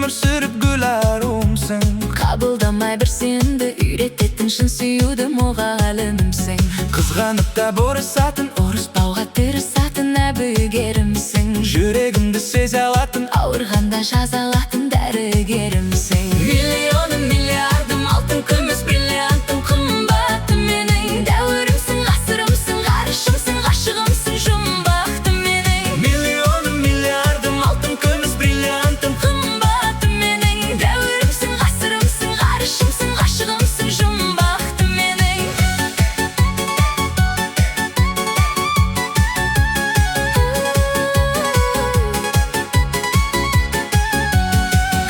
ömür sürüp güler umsun. Kabıldamay bir sende üretettin şın süyüdü muğalimimsin. Kızganıp da borısatın, Oruspauğa tırısatın әбігерімсің. Жүregimdi seze alatın, Ауырғанда жазалатын дәрігерімсің. Миллионым, миллиардым, алтын, күміс, бриллиантым, қымбатым менің. Дәуірімсің, ғасырымсың, ғарышымсың, ғашығымсың, жұмбақтым менің. Milyonum, milyardım, altın, kımız, brilliantım, Қымбатым менің. Дәуірімсің, ғасырымсың, ғарышымсың, ғашығымсың, жұмбақтым менің.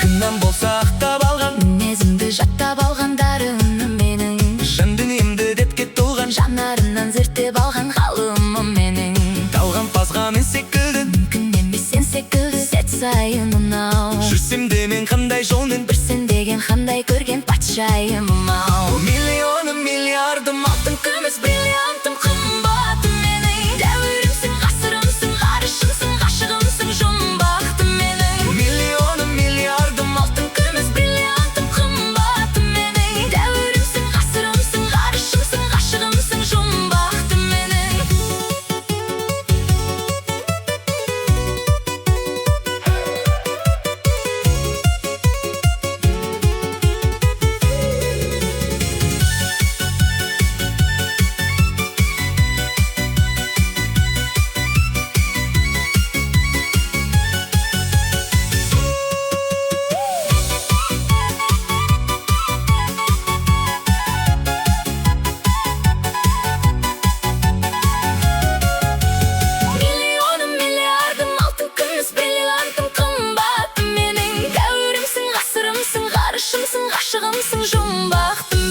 Күннен болса ақтап алған, Мінезімді жаттап алғандарым менің. жан дүниемді депке толған. Жанарынан зерттеп алған ғалымым менің. Талған пазға мен секілді, Мүмкін емес сен секілді сәт сайын мынау. жүрсем де мен қандай жолмен. Бір сен деген қандай көрген патшайымым ау. Milyonum, milyardım, Алтын, күміс, бриллиантым, қымбатым менің. Дәуірімсің, ғасырымсың, ғарышымсың, ғашығымсың, жұмбақтым менің. milyonum, milyardım, Алтын, күміс, бриллиантым, қымбатым менің. Дәуірімсің, ғасырымсың, ғарышымсың, ғашығымсың, жұмбақтым менің. Milyonum, milyardım, алтын, күміс, бриллиантым, қымбатым менің. Дәуірімсің, ғасырымсың, ғарышымсың, ғашығымсың, жұмбақтым